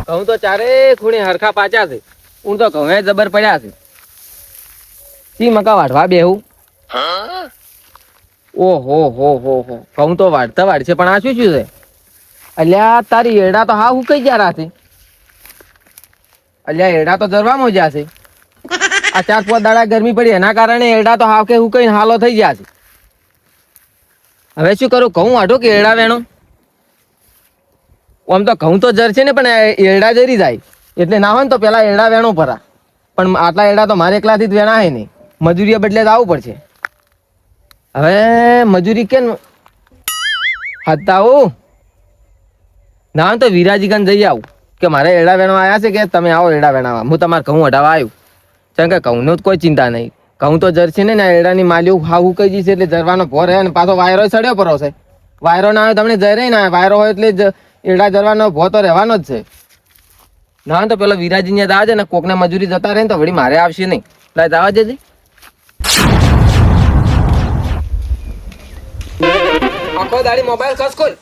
ઘઉં તો ચારે ખૂણે હરખા પાચ્યા છે. હું તો ઘઉં જબર પડ્યા છે. સી મકા વાઢવા બેહું. ઓહો હો હો હો ઘઉં તો વાઢતા વાઢશે પણ આ શું છે? અલ્યા તારી એડા તો હા હું કઈ ગયા રાતે. અલ્યા એડા તો જરવામાં જ્યાં છે. આ 4-5 દાડા ગરમી પડી એના કારણે એડા તો હાવ કે હું કઈ હાલો થઈ ગયા છે. હવે શું કરું? ઘઉં વાઢો કે એડા વેણો? આમ તો ઘઉં તો જર છે ને પણ એડા જરી જાય એટલે ના હોય ને તો પેલા એડા વેણો ભરા. પણ આટલા એડા તો મારે એકલાથી જ વેણા હે નહીં. મજૂરી બદલે જ આવવું પડશે. હવે મજૂરી કેમ હતા હું ના તો વિરાજી ગાન જઈ આવું કે મારે એડા વેણવા આવ્યા છે કે તમે આવો એડા વેણાવા. હું તમારે ઘઉં હટાવવા આવ્યું. કારણ કે ઘઉંનો કોઈ ચિંતા નહીં. ઘઉં તો જરશે ને એડાની માલ્યું હાવું કહી જશે એટલે જરવાનો ભો રહે ને પાછો વાયરો સડ્યો પરો છે. વાયરો ના આવે તમને જરે ના વાયરો હોય એટલે એડા જરવાનો ભો તો રહેવાનો જ છે. ના તો પેલો વિરાજી ને દાવા છે ને કોકને મજૂરી જતા રહે ને તો વળી મારે આવશે નહીં. લાય દાવા જજે. આખો દાડી મોબાઈલ ખસકોલ.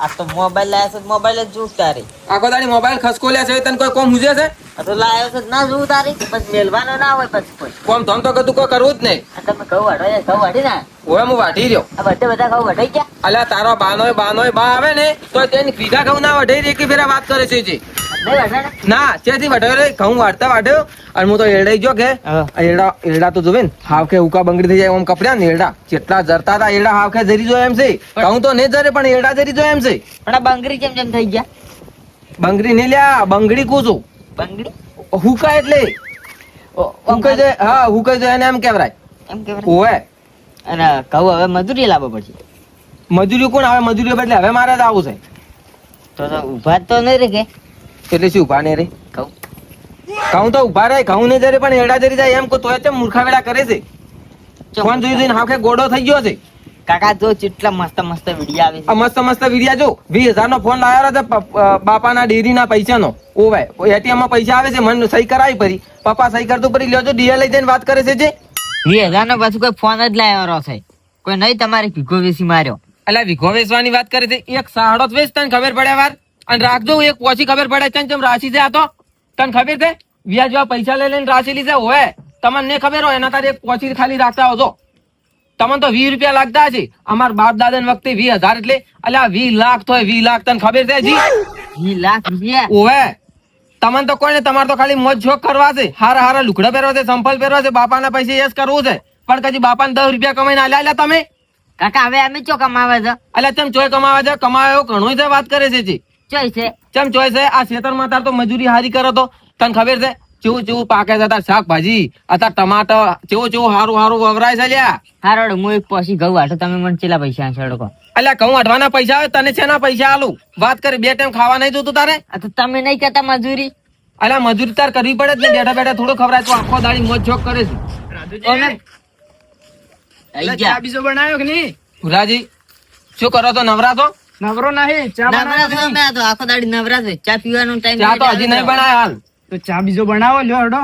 આ તો મોબાઈલ લાયા છે, મોબાઈલ જ જોઉં તારે. આખો દાડી મોબાઈલ ખસકોલ્યા છે તને કોઈ કોમ હુજે છે? આ તો લાયો છે ના જોઉં તારે પછી મેલવાનો ના હોય પછી કોઈ. કોમ ધમ તો કતું કોઈ કરવું જ નહીં. આ તમે ઘઉં વાઢો ઘઉં વાઢી ના ઓય હું વાઢી રહ્યો. આ બધા ઘઉં વઢાઈ ગયા. અલ્યા તારો બાનોય બા આવે ને તો તેને ભીગા ઘઉં ના વઢાઈ રે કે ફેરા વાત કરે છે જી. નહીં વાઢે ને ના ત્યાંથી વઢાયો રે ઘઉં વાઢતા વાઢ્યો અને હું તો એડાઈ ગયો કે એડા તો જોવે ને હાવ કે ઉકા બંગડી થઈ જાય ઓમ કપડ્યા ને એડા જેટલા જરતા હતા એડા હાવ કે જરી જો એમ છે. ઘઉં તો નહીં જરે પણ એડા જરી જો એમ છે. પણ આ બંગડી કેમ કેમ થઈ ગયા? બંગડી નહીં લ્યા બંગડી કૂચું. બંગડી હુકા એટલે હુકાઈ જાય. હા હુકાઈ જાય એને એમ કેવરાય. એમ કેવાય. ઓય અને ઘઉં હવે મજૂરી લાવવા પડશે. મજૂરી કોણ આવે? મજૂરી બદલે હવે મારે જ આવું છે. તો ઉભા તો નહીં રે કે એટલે શું ઉભા ને રે? ઘઉં ઘઉં તો ઉભા રહે ઘઉં ને જરે પણ એડા જરી જાય એમ કો તોય મૂર્ખા વેડા કરે છે. ફોન જોઈ જોઈને હાવ કે ગોડો થઈ ગયો છે. કાકા જો કેટલા મસ્ત મસ્ત વિડીયો આવે આ મસ્ત મસ્ત વિડિયા જો 20,000 નો ફોન લાવ્યો છે બાપાના ડેરીના પૈસાનો. ઓવાય એટીએમ માં પૈસા આવે છે મને સહી કરાવી પડી. પપ્પા સહી કરતું પડી લ્યો છો ડીએ લઈ જઈને વાત કરે છે જે 20,000 નો પાછું કોઈ ફોન જ લાવ્યો છે કોઈ નહીં તમારે ભીગો વેસી માર્યો. એટલે વિઘો વેચવાની વાત કરે છે. એક સાડો વેચ તને ખબર પડે વાર અને રાખજો એક પોછી ખબર પડે ચમ ચમ રાશિ છે આ તો તને ખબર છે વ્યાજ જેવા પૈસા લઈ લઈને રાશિ લીધે હોય તમને ખબર હોય એના તારે એક પોછી ખાલી રાખતા હોજો. તમને તો 20 રૂપિયા લાગતા છે. અમાર બાપ દાદા વખતે 20,000 એટલે અલ્યા 20 લાખ તો 20 લાખ તને ખબર છે જી? 20 લાખ રૂપિયા ઓવે તમને તો કોઈ ને તમારે તો ખાલી મોજ શોખ કરવા છે. હારા હારા લુગડા પહેરવા છે સંપલ પહેરવા છે બાપાના પૈસે યસ કરવું છે પણ કદી બાપાને 10 રૂપિયા કમાઈને આલ્યા તમે? કાકા હવે અમે ચો કમાવે છે? અલ્યા તેમ ચોય કમાવા છે કમાયો ઘણું છે વાત કરે છે જી. ચોય છે કેમ ચોય છે? આ ખેતરમાં તાર તો મજૂરી હારી કરો તો તને ખબર છે ચેવું ચેવું પાકે છે તાર શાકભાજી અત્યારે ટમાટર ચેવું ચેવું હારું હારું વવરાય છે લ્યા. હારોડ હું એક પોસી ઘઉં વાટો તમે મને ચેલા પૈસા છોડો કહો. અલ્યા ઘઉં વાટવાના પૈસા આવે તને છેના પૈસા આલું? વાત કરે 2 ટાઈમ ખાવા નહીં જોતું તારે? આ તો તમે નહીં કરતા મજૂરી? અલ્યા મજૂરી તાર કરવી પડે જ ને બેઠા બેઠા થોડું ખવડાય તો આખો દાડી મોજ શોખ કરે છે. ચા બીજો બનાવ્યો કે નહીં? ભુલાજી શું કરો તો નવરા છો? નવરો નહીં ચા બનાવ્યો. મેં તો આખો દાડી નવરાશ હોય ચા પીવાનો ટાઈમ ચા તો હજી નહીં બનાય હાલ. તો ચા બીજો બનાવો લ્યો હડો.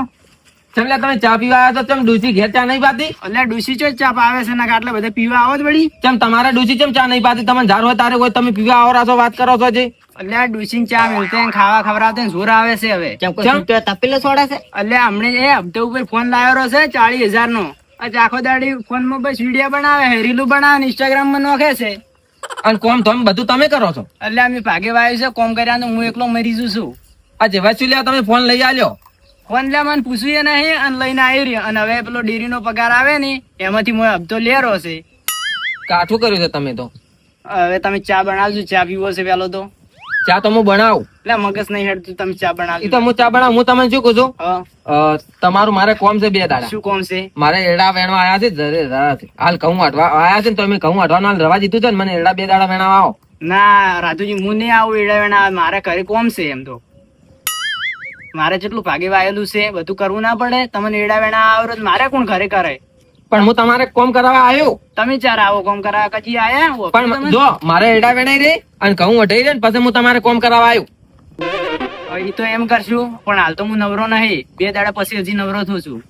ચમલા તમે ચા પીવા આવ્યા તો ચમ ડૂસી ઘેર ચા નહીં પાતી? એટલે ડુસી ચો ચા પાવે છે ને આટલે બધા પીવા આવો જ વળી. ચમ તમારે ડૂસી ચમ ચા નહીં પાતી? તમે ઝાર હોય તારે હોય તમે પીવા આવો છો વાત કરો છો જી? એટલે આ ડુસી ચા મિલતે ને ખાવા ખવડાવતે ને જોર આવે છે હવે. કેમ કોઈ રૂપિયા તપેલો છોડે છે? એટલે હમણે એ હપ્તે ઉપર ફોન લાવ્યો છે 40,000 નો. આખો દાડી ફોન માં બસ વિડીયો બનાવે છે રીલું બનાવે ને ઇન્સ્ટાગ્રામ માં નોખે છે. અને કોમ તમે બધું તમે કરો છો? એટલે અમે ભાગે વાયું છે કોમ કર્યા તો હું એકલો મરી જઉં છું. આ જેવા શું લ્યા તમે ફોન લઈ આલ્યો? ફોન લે મને પૂછ્યું નહીં અને લઈને આવી રહ્યો અને હવે પેલો ડેરી નો પગાર આવે ને એમાંથી હું હપ્તો લેરો છે. કાઠું કર્યું છે તમે તો. હવે તમે ચા બનાવજો ચા પીવો છે પેલો તો. ચા તો હું બનાવું. એટલે મગજ નહીં હેડતું તમે ચા એ બનાવજો. તો હું ચા બનાવું. હું તમને શું કહું છું હા તમારું મારે કોમ છે 2 દાડા. શું કોમ છે? મારે એડા વેણવા આયા છે જરે રાત હાલ ઘઉં વાટવા આયા છે ને તો અમે ઘઉં વાટવાનું હાલ રવા દીધું છે ને મને એડા 2 દાડા વેણવા આવો. ના રાજુજી હું નહીં આવું એડા વેણા મારે ઘરે કોમ છે એમ તો. મારે જેટલું ભાગે વાયેલું છે બધું કરવું ના પડે. તમને એડા વેણા આવરો મારે કોણ ઘરે કરે? પણ હું તમારે કોમ કરાવવા આવ્યો. તમે ચાર આવો કોમ કરાવવા કજી આયા? પણ જો મારે એડા વેણાઈ રે અને ઘઉં વઢાઈ રે ને પછી હું તમારે કોમ કરાવવા આવ્યો. એ તો એમ કરશું પણ હાલ તો હું નવરો નહીં. 2 દાડા પછી હજી નવરો થઉં છું.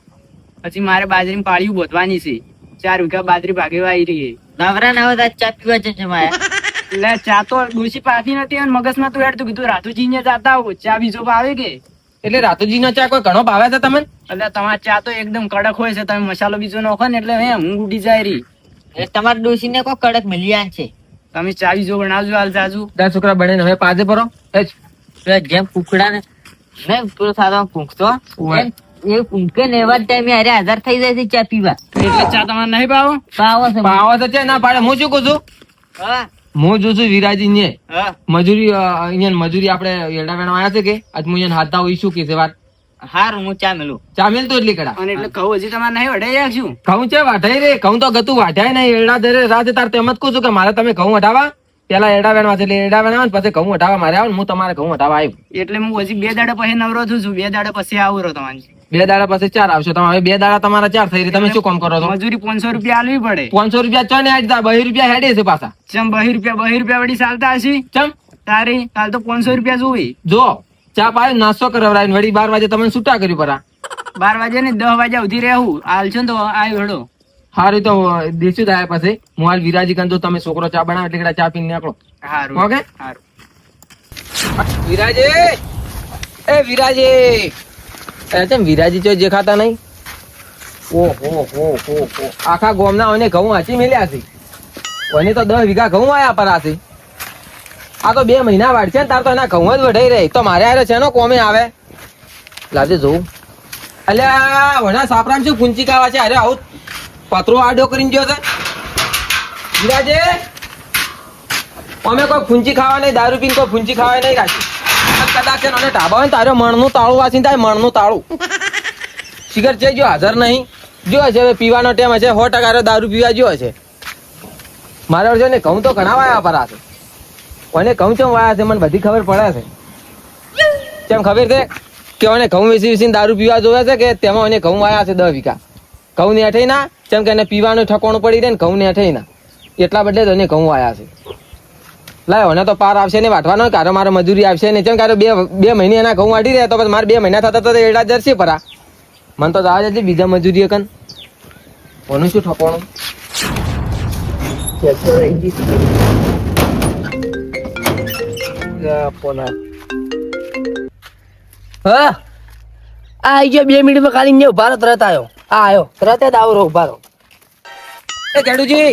પછી મારે બાજરી પાળીયું બોધવાની છે. 4 વીઘા બાજરી ભાગે વાઈ રહી. નવરા ના હોય ચા પીવા છે જમાયા. એટલે ચા તો ડોશી પાતી નથી અને મગજમાં તું હેડ તું કીધું રાતુજી ને જાતા આવું ચા બીજો ભાવે કે એટલે રાતુજીનો ચા કોઈ ઘણો ભાવે છે તમને? એટલે તમારા ચા તો એકદમ કડક હોય છે, તમે મસાલો બીજો નાખો ને એટલે હું ઉડી જાય રહી. એ તમારા ડોશીને કોઈ કડક મિલિયાન છે. તમે ચા બીજો બનાવજો હાલ જાજુ. દસ છોકરા બને હવે પાજે પરો પેલા જેમ કુકડા ને નહીં પેલો સાદો કૂંકતો એમ એ કૂંકે ને એવા જ ટાઈમે અરે હાજર થઈ જાય છે ચા પીવા. એટલે ચા તમારે નહીં ભાવો? પાવો છે પાવો તો છે ના પાડે. હું શું કહું છું, હા હું જોઉં છું વિરાજી ને હા મજૂરી અહીંયા મજૂરી આપણે એડા વેણવા આવ્યા છે કે આજ હું અહીંયા હાથ દાવ ઈ શું કે છે વાત હારું હું ચા મેલું. ચા મેલ તો એટલી કડા અને એટલે કહું હજી તમારે નહીં વઢાઈ રાખશું. ઘઉં છે વાઢાઈ રે ઘઉં તો ગતું વાઢાય નહીં એડા દરે રાત તાર તેમ જ કહું છું કે મારે તમે ઘઉં વઢાવા પેલા એડા વેણવા છે એટલે એડા વેણવા ને પછી ઘઉં વઢાવા મારે આવું હું તમારે ઘઉં વઢાવા આવ્યું. એટલે હું હજી 2 દાડા પછી નવરો છું 2 દાડા પછી આવું રહો તમારી. 2 દાડા પછી 4 આવશો તમે. હવે 2 દાડા તમારા 4 થઈ રહી. તમે શું કામ કરો છો? મજૂરી 500 રૂપિયા આલવી પડે. 500 રૂપિયા ચો ને આજ 2 રૂપિયા હેડે છે પાછા. ચમ 2 રૂપિયા વળી ચાલતા હશે ચમ તારી કાલ તો 500 રૂપિયા જોઈ. જો ચા પાયો નાસ્તો કરાવરાય વળી 12 વાગે તમે છૂટા કર્યું પરા 12 વાગે ને 10 વાગ્યા સુધી રહેવું હાલ છે ને તો આવ્યો હેડો. હારું તો દેશું થાય પછી હું હાલ વિરાજી કંદો તમે છોકરો ચા બનાવે એટલે કડા ચા પીને નીકળો. હારું ઓકે હારું. વિરાજી એ વિરાજી કેમ વિરાજી ચો દેખાતા નહીં? ઓહો હો હો હો આખા ગોમના ઓને ઘઉં હાચી મેલ્યા છે. ઓને તો 10 વીઘા ઘઉં આયા પરા છે. આ તો 2 મહિના વાળશે ને તાર તો એના ઘઉં જ વઢાઈ રહે. તો મારે આરે છે નો કોમે આવે લાવજે જોઉં. અલ્યા વણા સાપરામ શું પૂંચી કાવા છે? અરે આવું પતરો આડો કરીને ગયો છે વિરાજે. અમે કોઈ ફૂંચી ખાવા નહીં, દારૂ પીને કોઈ ફૂંચી ખાવા નહીં રાખી. કદાચ છે ને ઢાબા હોય ને તારે મણનું તાળું વાંચીને થાય મણનું તાળું શિખર છે જો હાજર નહીં જો હશે હવે પીવાનો ટાઈમ હશે 100% દારૂ પીવા જો હશે. મારે છે ને ઘઉં તો ઘણા વાયા પર છે. અને ઘઉં ચમ વાયા છે મને બધી ખબર પડે છે. કેમ ખબર છે કે મને ઘઉં વેચી વેચીને દારૂ પીવા જોવે છે કે તેમાં એને ઘઉં વાયા છે 10 વીઘા. ઘઉં ને અઠઈ ના કેમ કે એને પીવાનું ઠકોણું પડી રહે ને ઘઉં ને અઠઈ ના એટલા બદલે તો એને ઘઉં વાયા છે. લાય મને તો પાર આવશે ને વાટવાનો કારો મારે મજૂરી આવશે ને કેમ કારો 2 મહિને એના ઘઉં વાટી રહ્યા તો પછી મારે 2 મહિના થતા તો એડા જરશે પરા. મને તો જવા જતી બીજા મજૂરી કન કોનું શું ઠકોણું હા આ ગયો 2 મિનિટમાં કાઢી ને ઉભા રહો. તરત આવ્યો. આ આવ્યો તરત જ આવો રહો ઉભા રહો. એ ખેડૂજી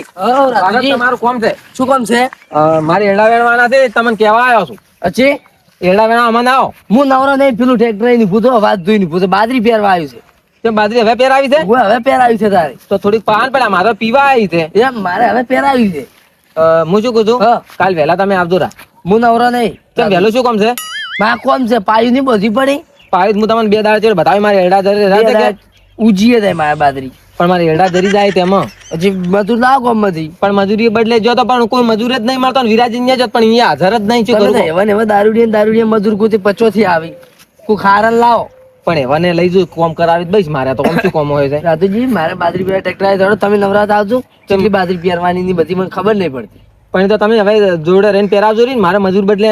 રાઘવજી, તમારું કોમ છે? શું કામ છે? મારે એડા વેણવાના છે તમને કહેવા આવ્યો છું. અચ્છી એડા વેણવા અમને આવો. હું નવરો નહીં પેલું ટ્રેક્ટર ની પૂછો વાત જોઈ ની પૂછો બાજરી પહેરવા આવ્યું છે. કેમ બાજરી હવે પહેરાવી છે? હું હવે પહેરાવ્યું છે તારે તો થોડીક પાન પડ્યા મારે પીવા આવી છે. એમ મારે હવે પહેરાવ્યું છે. હું શું કહું છું હા. કાલ વહેલા તમે આવજો રા. હું નવરો નહીં. કેમ વહેલું શું કામ છે? માં કોમ છે પાયું ની બધી પડી પાવી હું તમને 2 દાડા ચેડ બતાવી મારે એડા ધરી રાતે કે ઉજીએ થાય મારા બાજરી. પણ મારે એડા ધરી જાય તેમાં પછી મજૂર લાવો કોમ માંથી. પણ મજૂરી બદલે જો તો પણ કોઈ મજૂર જ નહીં મળતો ને વિરાજી ને જ પણ અહીંયા હાજર જ નહીં. શું તમે તો કરું? એવા ને એવા દારૂડિયા મજૂર કુતી 50 થી આવી કોઈ ખારણ લાવો. પણ એવાને લઈ જો કોમ કરાવી જ બઈશ મારે તો કોમ શું કોમ હોય છે. રાધુજી મારે બાજરી પહેરા ટ્રેક્ટર આવી દોડો તમે નવરાત આવજો. કેટલી બાજરી પહેરવાની ની બધી મને ખબર નહીં પડતી. પણ એ તો તમે હવે જોડે રહીને પહેરાવજો ને મારે મજૂર બદલે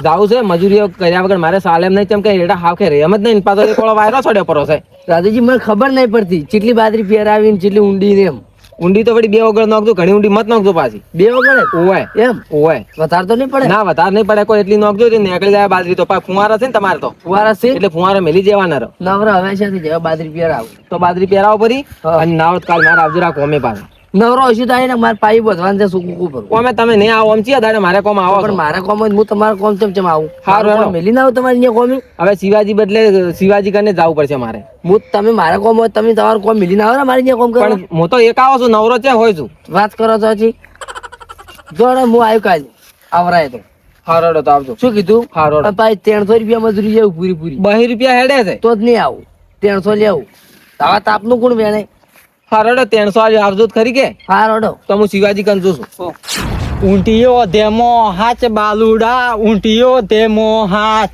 જાવું છે. મજૂરીઓ કર્યા વગર મારે સાલ એમ નહીં કેમ કે એડા હાવ કે રે એમ જ નહીં પાછો એક ઓળો વાયરો છોડ્યો પરો છે. રાધુજી મને ખબર નહીં પડતી કેટલી બાજરી પહેરાવી ને કેટલી ઊંડી ને એમ. ઊંડી તો વળી 2 વગર નાખજો, ઘણી ઊંડી મત નાખજો પાછી. 2 વગર ઓય એમ ઓય વધારે તો નહીં પડે. ના વધારે નહીં પડે કોઈ એટલી નાખજો એટલે નીકળી જાય બાજરી. તો ફુવારા છે ને તમારે તો ફુવારા છે એટલે ફુવારા મેલી જવાના રહો. નવરા હવે છે જેવા બાજરી પહેરાવું તો બાજરી પહેરાવો પરી હા. અને નાવ કાલ મારે આવજો રાખો અમે પાસે. નવરો હશું થાય ને મારે પાઈ બધવાનું છે સૂકું ભરવું. અમે તમે નહીં આવો આમ ચિયા દાડે મારે કોમ આવો પણ છો. મારા કોમ જ હું તમારા કોમ ચમ આવું. હારું, મારું હારું. કોમ મેલી ના આવું તમારી અહીંયા કોમી. હવે શિવાજી બદલે શિવાજી કરીને જવું પડશે મારે. હું તમે મારા કોમ હોય તમે તમારું કોમ મેલી ના આવો ને મારી અહીંયા કોમ કરો. પણ હું તો એક આવો છું નવરો છે હોય છું. વાત કરો તો હજી જો ને હું આવ્યો કાલે આવરાય તો હારોડો તો આવજો. શું કીધું હારોડો ભાઈ 300 રૂપિયા મજૂરી જેવું પૂરી પૂરી 2 રૂપિયા હેડે છે. તો જ નહીં આવું 300 લેવું. આવા તાપનું કોણ વેણે. હારોડો 300 આજે આવજો જ ખરી કે હા રોડો તો હું શિવાજી કંજુ છું. ઊંટીયો ધેમો હાચ બાલુડા ઊંટીયો ધેમો હાચ.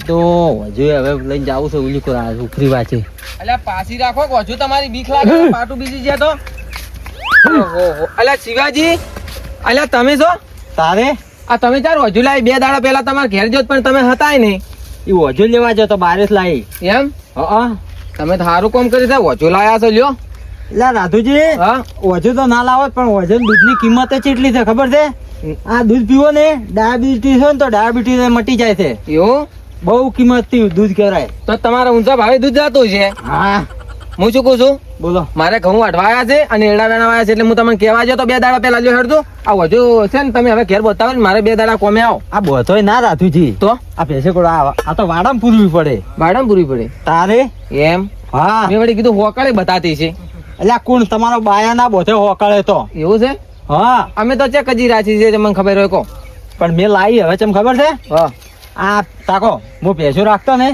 તો હજુ હવે લઈને જાવું છે ઓલી કો ઉખરી વાંચે. અલ્યા પાછી રાખો કે હજુ તમારી બીક લાગે છે? પાટું બીજી છે તો ઓહો. અલ્યા શિવાજી અલ્યા તમે છો તારે આ તમે ચાર હજુ લાવી 2 દાડા પહેલા તમારા ઘેર જોત પણ તમે હતા નહીં એ હજુ લેવા જતો બારે જ લાવી. એમ. હા તમે તો સારું કામ કર્યું છે હજુ લાયા છો લ્યો. લા રાધુજી હા ઓછું તો ના લાવો પણ વજન દૂધની કિંમત કેટલી છે ખબર છે? આ દૂધ પીવો ને ડાયાબિટીસ હોય ને તો ડાયાબિટીસ મટી જાય છે. એવું બહુ કિંમતી દૂધ કહેવાય. તો તમારે ઊંચા ભાવે દૂધ જાતું છે. હા હું શું કહું છું, બોલો. મારે ઘઉં વાટવાયા છે અને એડા વેણાવાયા છે, એટલે હું તમને કહેવા જો તો 2 દાડા પહેલા જો હેડજો. આ વધુ છે ને તમે હવે ઘેર બતાવો ને, મારે 2 દાડા કોમે આવો. આ બોધોય ના રાધુજી, તો આ ભેંસે કોડ આ તો વાડામાં પૂરવી પડે ભાડામાં પૂરી પડે તારે. એમ હા મેં વળી કીધું હોકાળે બતાતી છે. એટલે કોણ તમારો બાયા ના બોધે હોકળે તો? એવું છે? હા અમે તો ચેક હજી રાચી છે, તમને ખબર હોય કહો. પણ મેં લાવી હવે ચમ ખબર છે? હા આ તાકો હું ભેંસો રાખતો ને,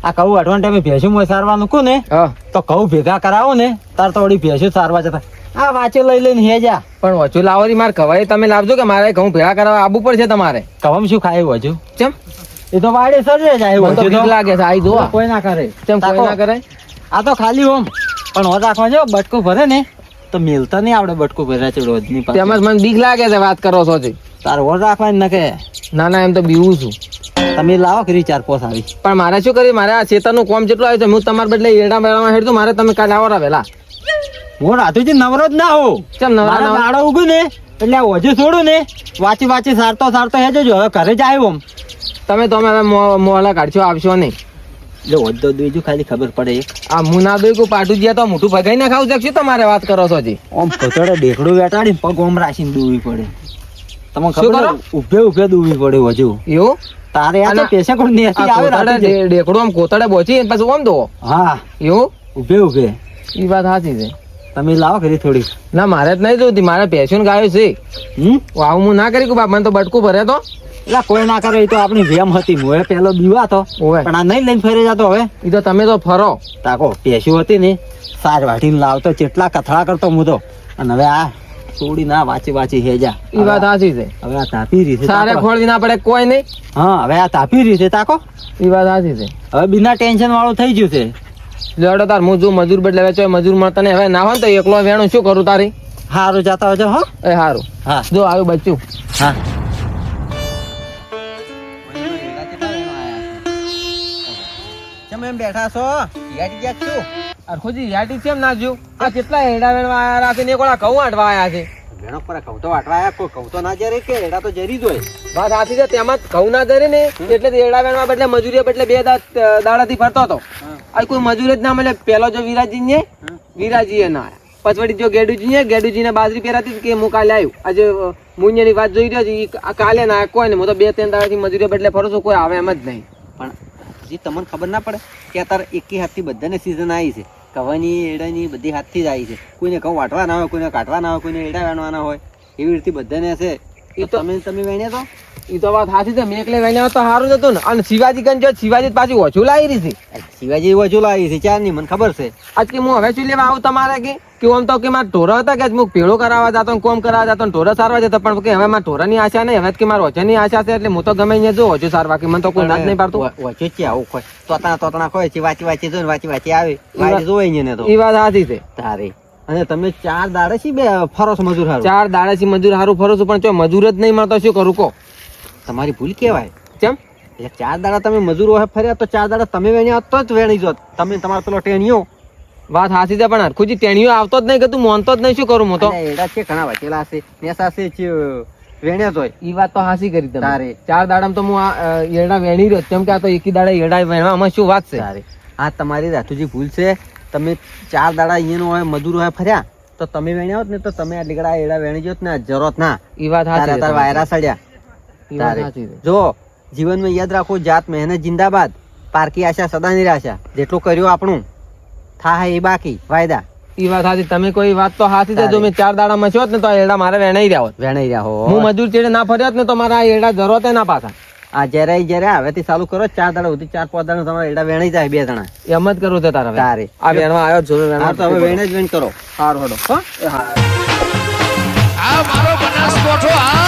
આ કહું અઠવાણ ટાઈમે ભેંસો મોય સારવાનું કહું ને હા તો કહું ભેગા કરાવો ને તાર તો વળી ભેંસો સારવા જતા આ વાંચે લઈ લઈને હેજા. પણ વચુ લાવો રી મારે ખવાય તમે લાવજો કે મારે ઘઉં ભેળા કરવા આવવું પડશે તમારે. કવમ શું ખાય હજુ? ચમ એ તો વાડે સરે જાય મને તો હજુ બીક તો. લાગે છે. આઈ જો તો કોઈ ના કરે. ચમ કોઈ તાકો, ના કરે. આ તો ખાલી ઓમ પણ હોદ રાખવા જો બટકું ભરે ને તો મેલતા નહીં આવડે બટકું ભર્યા છે રોજની પાસે. તેમાં જ મને બીક લાગે છે વાત કરો છો જી. તાર હોદ રાખવાની ન કે ના ના એમ તો બીવું છું, તમે લાવો કરી 4-5 આવી. પણ મારે શું કરી, મારે આ ખેતરનું કોમ જેટલું આવ્યું છે, હું તમારા બદલે એડા બેડામાં હેડતું, મારે તમે કાલે આવો વેલા. હું રાતુજી નવરો જ ના હોઉં. ચમ નવરા મારા નવરા? દાડો ઉગું ને એટલે આ હોજે છોડું ને વાંચી વાંચી સારતો સારતો હેજો જો હવે ઘરે જ આવ્યો. તમે તો હવે મોહલા કાઢશો આવશો નહીં. એટલે હોજ તો બીજું ખાલી ખબર પડે એક. આ હું ના દઉં કે પાટું જ્યાં તો મોટું ભગાઈ ના ખાવું શકશું, તમારે વાત કરો છો જી. આમ કચોડે ડેકડું વેટાડી પગ ઓમ રાખીને દૂવી પડે. તમને શું ખબર કરો? ઉભે ઉભે દૂવી પડે હજુ. એવું તારે આ તો અને પેશા કોણ નેસી આવે રાતુજી. ડેકડું આમ કોતડે બોચી પછી ઓમ દો. હા એવું ઉભે ઉભે. એ વાત સાચી છે. તમે લાવો કરી થોડી. ના મારે જ નહીં જોતી, મારે પેશન ગાયો છે. વાવ હું ના કરી બાપ, મને તો બટકું ભરે તો. એટલે કોઈ ના કરે એ તો આપણી વેમ હતી. મોએ પેલો બીવા તો ઓવે. પણ આ નહીં લઈને ફરે જતો હવે. એ તો તમે તો ફરો. તાકો પેશી હતી ને સાર વાટીને લાવતો ચેટલા કથળા કરતો હું તો. અને હવે આ થોડી ના વાંચી વાંચી હેજા. એ વાત સાચી છે. હવે આ તાપી રહી છે સારે તાકો. ખોળવી ના પડે કોઈ નહીં. હા હવે આ તાપી રહી છે તાકો. એ વાત સાચી છે. હવે બિના ટેન્શન વાળું થઈ ગયું છે. લેડો તાર હું જો મજૂર બદલે વેચો મજૂર મળતા ને હવે ના હોય ને તો એકલો વેણું શું કરું તારી. હારું જતા હોજો હો. એ સારું. હા જો આવ્યું બચ્ચું. હા તમે એમ બેઠા છો યાડી ગયા છું. અરખોજી યાટી કેમ નાખ્યું? આ કેટલા હેડા વેણવા આયા છે ને કોળા ઘઉં આંટવા આયા છે. વેણો પર કહું તો વાટવાયા કોઈ કહું તો ના જરે કે એડા તો જરી જ હોય. વાત સાચી છે, તેમાં જ ઘઉં ના ધરે ને એટલે જ એડા વેણવા બદલે મજૂરી બદલે 2 દાડાથી ફરતો હતો. આ કોઈ મજૂર જ ના મળે. પેલો જો વિરાજી ને વિરાજી ના આયા, પછી વળી જો ગેડુજી ને બાજરી પહેરાતી કે હું કાલે આવ્યું. આજે મુંજની વાત જોઈ રહ્યો છે, ઈ કાલે ના કોઈ ને હું તો 2-3 દાડાથી મજૂરી બદલે ફરું છું, કોઈ આવે એમ જ નહીં. પણ હજી તમને ખબર ના પડે કે અત્યારે એકી હાથથી બધાને સિઝન આવી છે. કવાની એડાની બધી હાથથી જ આવી છે. કોઈને ઘઉં વાટવા ના હોય, કોઈને કાઢવા ના હોય, કોઈને એડા વેણવાના હોય, એવી રીતે બધાને છે. ઈ તો તમે વેણ્યા તો ઈ તો વાત સાચી છે. મેં એકલે વેણ્યા હોત તો સારું જ હતું ને. અને શિવાજી ગંજ જો શિવાજી પાછી ઓછું લાવી રહી છે. શિવાજી વજુ લાવી છે ચારની મને ખબર છે. આજ કે હું હવે શું લેવા આવું તમારે કે આમ તો કે મારા ઢોરા હતા કે હું પેળો કરાવવા જતો કોમ કરાવવા જતો ઢોરા સારવા જતો, પણ કે હવે મારા ઢોરાની આશા નહીં, હવે કે મારા ઓછાની આશા છે, એટલે હું તો ગમે અહીંયા જો ઓછું સારવા કે મને તો કોઈ ના જ નહીં પાડતું. વચ્ચે છે આવું કોઈ તોતણા ખોય છે વાંચી વાંચી જો વાંચી વાંચી આવે વાંચી જોવે ને તો એ વાત સાચી છે. તારે. અને તમે 4 દાડે છે બે ફરો છો મજૂર હારું. 4 દાડાથી મજૂર હારું ફરું છું, પણ જો મજૂર જ નહીં મળતો શું કરું કહો. તમારી ભૂલ કેવાય. કેમ? એટલે 4 દાડા તમે મજૂર હોય ફર્યા તો 4 દાડા તમે વેણ્યા હોત તો જ વેણી જોત. તમે તમારો પેલો ટેણીયો વાત સાચી છે, પણ હરખુજી ટેણીઓ આવતો જ નહીં કે તું મોનતો જ નહીં, શું કરું હું તો. અને એડા છે ઘણા વાંચેલા છે નેસા છે વેણ્યા જ હોય. એ વાત તો હાસી કરી તમે. તારે. 4 દાડામાં તો હું આ એરડા વેણી રહ્યો, કેમ કે આ તો એકી દાડા એરડા વેણવામાં શું વાત છે. તારે આ તમારી રાતુજી ભૂલ છે. તમે 4 દાડા અહીંયાનો હોય મજૂર હોય ફર્યા તો તમે વેણ્યા હોત ને તો તમે આ લીગડા એડા વેણી જોત ને જરૂરત ના. એ વાત સાચી છે. તારે વાયરા સડ્યા. ઈ વાત સાચી છે. જો જીવનમાં યાદ રાખો જાત મહેનત જિંદાબાદ, પારકી આશા સદા નિરાશા. જેટલું કર્યું આપણું થાય એ બાકી વાયદા. ઈ વાત સાચી. તમે કોઈ વાત તો સાચી છે. જો મેં 4 દાડામાં છો ને તો આ એરડા મારે વેણાઈ રહ્યા હોત. વેણાઈ રહ્યા હો. હું મજૂર ચેડે ના ફર્યો હોત ને તો મારા આ એરડા જરૂરત ના પાછા. આ જયારે હવેથી ચાલુ કરો 4 દાડા સુધી 4-5 દાડા તમારા એડા વેણાઈ જાય 2 જણા. એમ જ કરવું છે તારે હવે. તારે. આ વેણવા આવ્યો છો હા તો હવે વેણે જ વેણ કરો. સારું હડો. આ મારો બનાસકોઠો આ